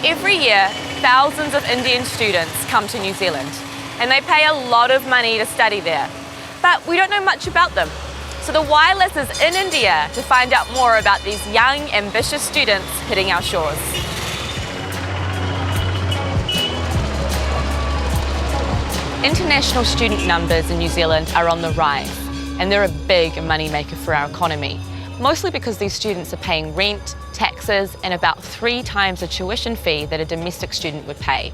Every year, thousands of Indian students come to New Zealand, and they pay a lot of money to study there. But we don't know much about them. So the Wireless is in India to find out more about these young, ambitious students hitting our shores. International student numbers in New Zealand are on the rise, and they're a big moneymaker for our economy, mostly because these students are paying rent, taxes, and about 3 times the tuition fee that a domestic student would pay.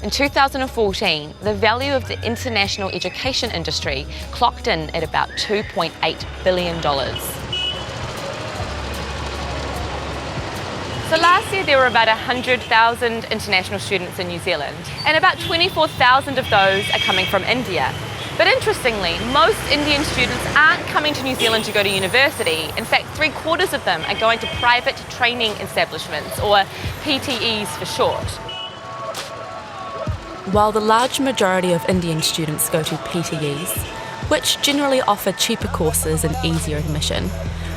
In 2014, the value of the international education industry clocked in at about $2.8 billion. So last year there were about 100,000 international students in New Zealand, and about 24,000 of those are coming from India. But interestingly, most Indian students aren't coming to New Zealand to go to university. In fact, 3/4 of them are going to private training establishments, or PTEs for short. While the large majority of Indian students go to PTEs, which generally offer cheaper courses and easier admission,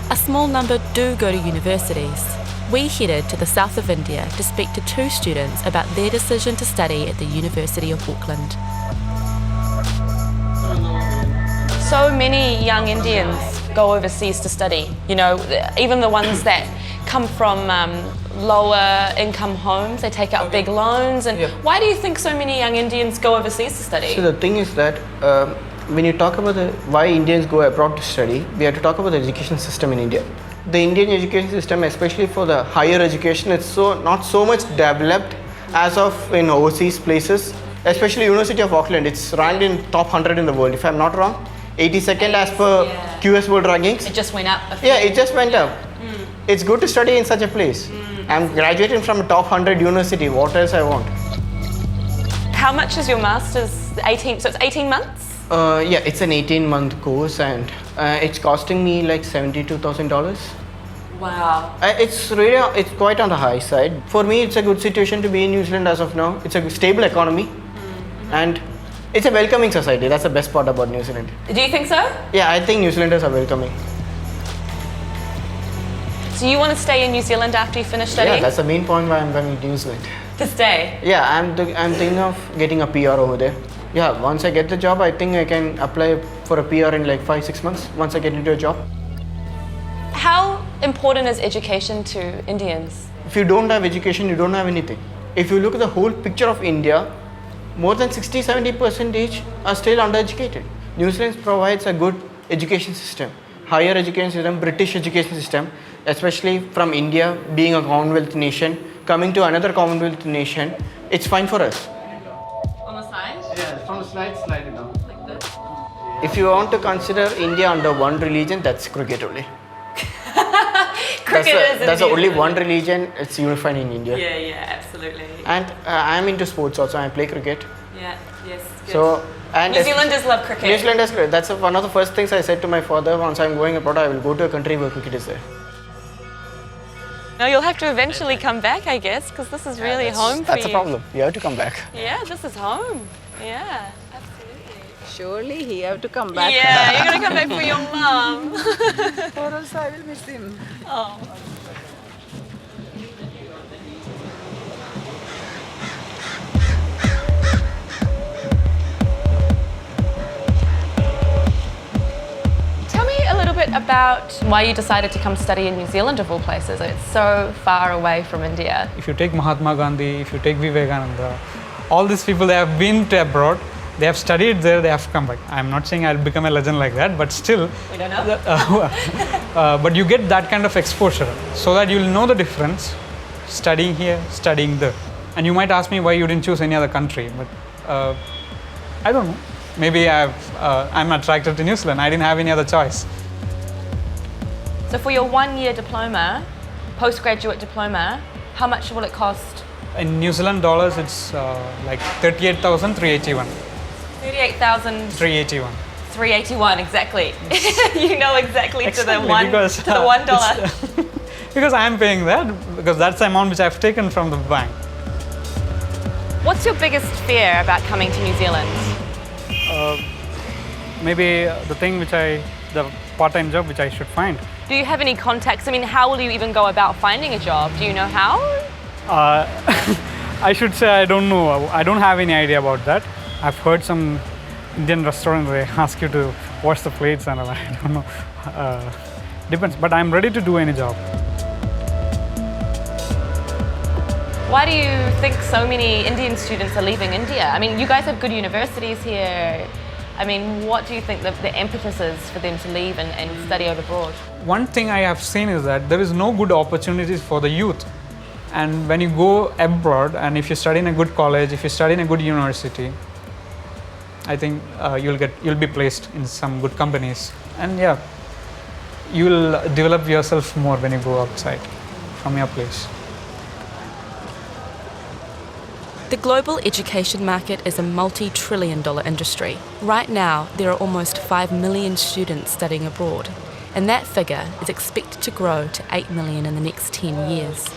a small number do go to universities. We headed to the south of India to speak to 2 students about their decision to study at the University of Auckland. So many young Indians go overseas to study, you know, even the ones that come from lower income homes, they take out big loans. And why do you think so many young Indians go overseas to study? So the thing is that when you talk about why Indians go abroad to study, we have to talk about the education system in India. The Indian education system, especially for the higher education, it's not so much developed as of in overseas places, especially University of Auckland. It's ranked in top 100 in the world, if I'm not wrong. 82nd as per QS World Rankings. It just went up. It just went up. It's good to study in such a place. I'm graduating from a top 100 university. What else I want? How much is your master's? 18. So it's 18 months? It's an 18-month course, and it's costing me like $72,000. Wow. It's quite on the high side. For me, it's a good situation to be in New Zealand as of now. It's a stable economy, and it's a welcoming society. That's the best part about New Zealand. Do you think so? Yeah, I think New Zealanders are welcoming. So you want to stay in New Zealand after you finish studying? Yeah, that's the main point why I'm coming to New Zealand. To stay? Yeah, I'm thinking of getting a PR over there. Yeah, once I get the job, I think I can apply for a PR in like 5-6 months once I get into a job. How important is education to Indians? If you don't have education, you don't have anything. If you look at the whole picture of India, more than 60-70% are still undereducated. New Zealand provides a good education system, higher education system, British education system, especially from India being a Commonwealth nation, coming to another Commonwealth nation, it's fine for us. On the side? Yeah, from the slide it down. Like this? If you want to consider India under one religion, that's cricket only. That's the only one religion, it's unified in India. Yeah, absolutely. And I'm into sports also, I play cricket. Yeah, yes, good. So, and New Zealanders love cricket. New Zealanders, that's one of the first things I said to my father. Once I'm going abroad, I will go to a country where cricket is there. No, you'll have to eventually come back, I guess, because this is really home for you. That's a problem. You have to come back. Yeah, this is home. Yeah, absolutely. Surely he have to come back. Yeah, you're going to come back for your mum. Or else I will miss him. Oh. Tell me a little bit about why you decided to come study in New Zealand of all places. It's so far away from India. If you take Mahatma Gandhi, if you take Vivekananda, all these people, they have been to abroad, they have studied there, they have come back. I'm not saying I'll become a legend like that, but still. We don't know. But you get that kind of exposure so that you'll know the difference studying here, studying there. And you might ask me why you didn't choose any other country, but I don't know. Maybe I'm attracted to New Zealand. I didn't have any other choice. So for your 1-year diploma, postgraduate diploma, how much will it cost? In New Zealand dollars, it's like 38,381. 38,000. 381. 381, exactly. You know exactly to the because, $1. Because I am paying that, because that's the amount which I've taken from the bank. What's your biggest fear about coming to New Zealand? Maybe the part-time job which I should find. Do you have any contacts? I mean, how will you even go about finding a job? Do you know how? Uh, I should say I don't know. I don't have any idea about that. I've heard some Indian restaurants, they ask you to wash the plates and all. I don't know. Depends, but I'm ready to do any job. Why do you think so many Indian students are leaving India? I mean, you guys have good universities here. I mean, what do you think the impetus is for them to leave and study out abroad? One thing I have seen is that there is no good opportunities for the youth. And when you go abroad, and if you study in a good college, if you study in a good university, I think you'll be placed in some good companies. And yeah, you will develop yourself more when you go outside from your place. The global education market is a multi-trillion-dollar industry. Right now, there are almost 5 million students studying abroad, and that figure is expected to grow to 8 million in the next 10 years.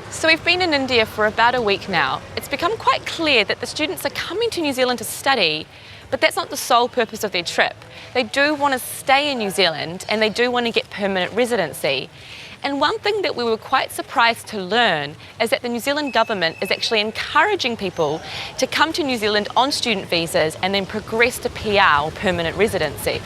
So we've been in India for about a week now. It's become quite clear that the students are coming to New Zealand to study, but that's not the sole purpose of their trip. They do want to stay in New Zealand and they do want to get permanent residency. And one thing that we were quite surprised to learn is that the New Zealand government is actually encouraging people to come to New Zealand on student visas and then progress to PR or permanent residency.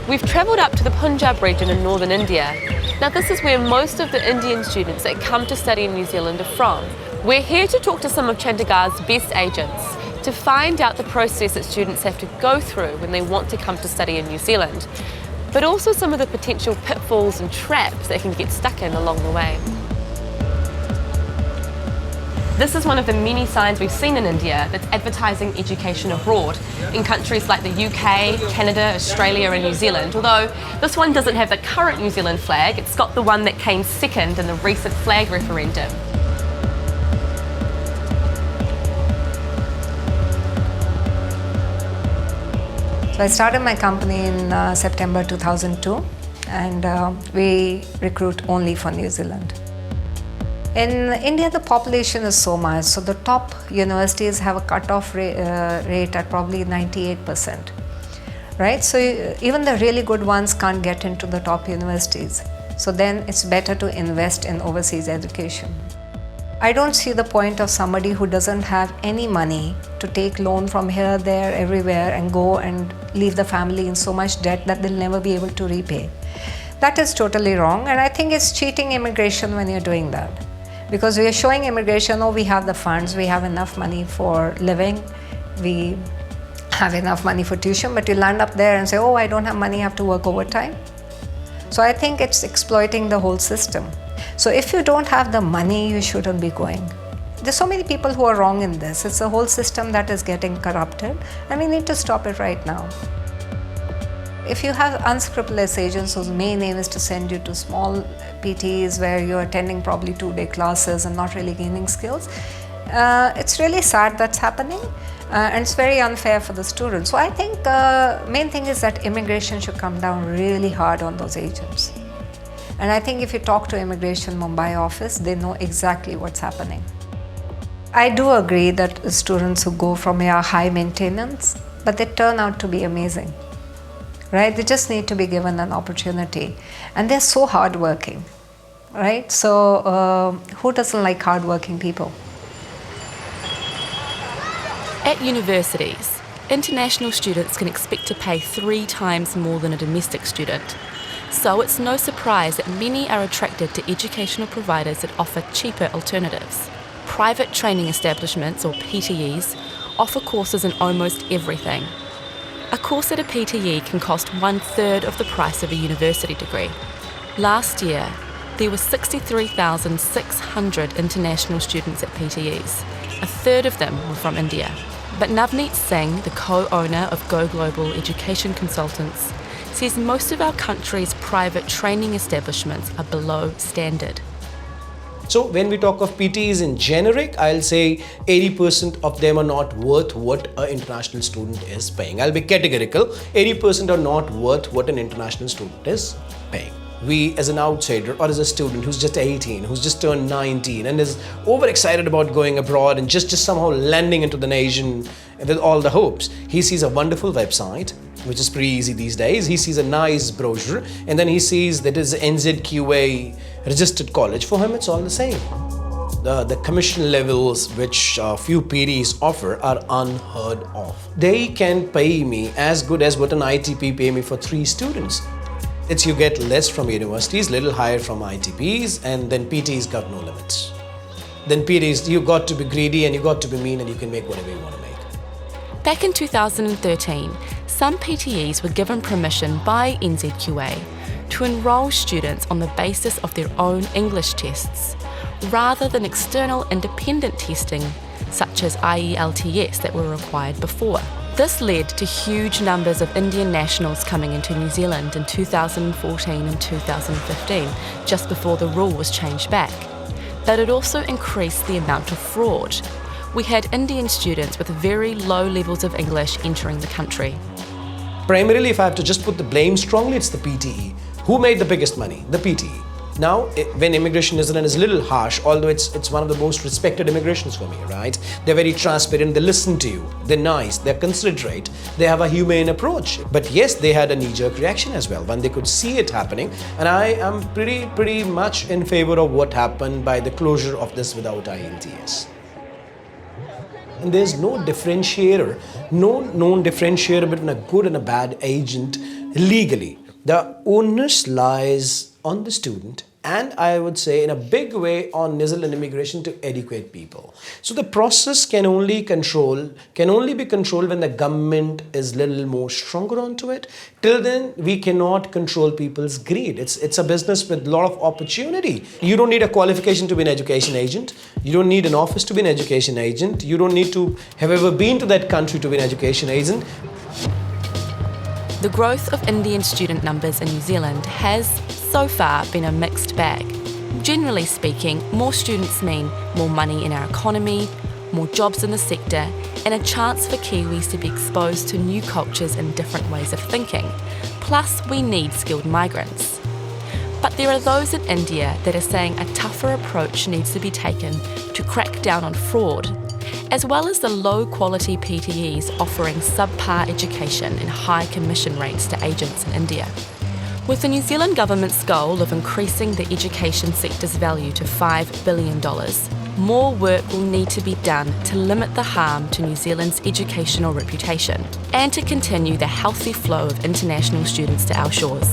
We've travelled up to the Punjab region in northern India. Now this is where most of the Indian students that come to study in New Zealand are from. We're here to talk to some of Chandigarh's best agents to find out the process that students have to go through when they want to come to study in New Zealand, but also some of the potential pitfalls and traps they can get stuck in along the way. This is one of the many signs we've seen in India that's advertising education abroad in countries like the UK, Canada, Australia and New Zealand, although this one doesn't have the current New Zealand flag, it's got the one that came second in the recent flag referendum. So I started my company in September 2002 and we recruit only for New Zealand. In India, the population is so much, so the top universities have a cutoff rate at probably 98%, right? So even the really good ones can't get into the top universities. So then it's better to invest in overseas education. I don't see the point of somebody who doesn't have any money to take loan from here, there, everywhere and go and leave the family in so much debt that they'll never be able to repay. That is totally wrong, and I think it's cheating immigration when you're doing that. Because we are showing immigration, oh, we have the funds, we have enough money for living, we have enough money for tuition, but you land up there and say, oh, I don't have money, I have to work overtime. So I think it's exploiting the whole system. So if you don't have the money, you shouldn't be going. There's so many people who are wrong in this. It's a whole system that is getting corrupted and we need to stop it right now. If you have unscrupulous agents whose main aim is to send you to small PTs where you're attending probably 2-day classes and not really gaining skills, it's really sad that's happening and it's very unfair for the students. So I think main thing is that immigration should come down really hard on those agents. And I think if you talk to Immigration Mumbai office, they know exactly what's happening. I do agree that students who go from here are high maintenance, but they turn out to be amazing, right? They just need to be given an opportunity. And they're so hardworking, right? So who doesn't like hardworking people? At universities, international students can expect to pay 3 times more than a domestic student. So it's no surprise that many are attracted to educational providers that offer cheaper alternatives. Private training establishments, or PTEs, offer courses in almost everything. A course at a PTE can cost 1/3 of the price of a university degree. Last year, there were 63,600 international students at PTEs. 1/3 of them were from India. But Navneet Singh, the co-owner of Go Global Education Consultants, says most of our country's private training establishments are below standard. So when we talk of PTEs in generic, I'll say 80% of them are not worth what an international student is paying. I'll be categorical, 80% are not worth what an international student is paying. we as an outsider or as a student who's just 18, who's just turned 19 and is overexcited about going abroad and just somehow landing into the nation with all the hopes, he sees a wonderful website, which is pretty easy these days. He sees a nice brochure and then he sees that it's NZQA registered college. For him, it's all the same. The commission levels which few PDs offer are unheard of. They can pay me as good as what an ITP pay me for 3 students. It's you get less from universities, little higher from ITPs, and then PTs got no limits. Then PTs, you got to be greedy and you got to be mean and you can make whatever you want to make. Back in 2013, some PTEs were given permission by NZQA to enrol students on the basis of their own English tests, rather than external independent testing such as IELTS that were required before. This led to huge numbers of Indian nationals coming into New Zealand in 2014 and 2015, just before the rule was changed back. But it also increased the amount of fraud. We had Indian students with very low levels of English entering the country. Primarily, if I have to just put the blame strongly, it's the PTE. Who made the biggest money? The PTE. Now, when immigration in New Zealand is a little harsh, although it's one of the most respected immigrations for me, right? They're very transparent, they listen to you, they're nice, they're considerate, they have a humane approach. But yes, they had a knee-jerk reaction as well when they could see it happening. And I am pretty much in favor of what happened by the closure of this without IELTS. And there's no differentiator, no known differentiator between a good and a bad agent legally. The onus lies on the student, and I would say in a big way on New Zealand immigration to educate people. So the process can only be controlled when the government is little more stronger onto it. Till then, we cannot control people's greed. It's a business with a lot of opportunity. You don't need a qualification to be an education agent. You don't need an office to be an education agent. You don't need to have ever been to that country to be an education agent. The growth of Indian student numbers in New Zealand has, so far, been a mixed bag. Generally speaking, more students mean more money in our economy, more jobs in the sector, and a chance for Kiwis to be exposed to new cultures and different ways of thinking. Plus, we need skilled migrants. But there are those in India that are saying a tougher approach needs to be taken to crack down on fraud, as well as the low-quality PTEs offering subpar education and high commission rates to agents in India. With the New Zealand government's goal of increasing the education sector's value to $5 billion, more work will need to be done to limit the harm to New Zealand's educational reputation and to continue the healthy flow of international students to our shores.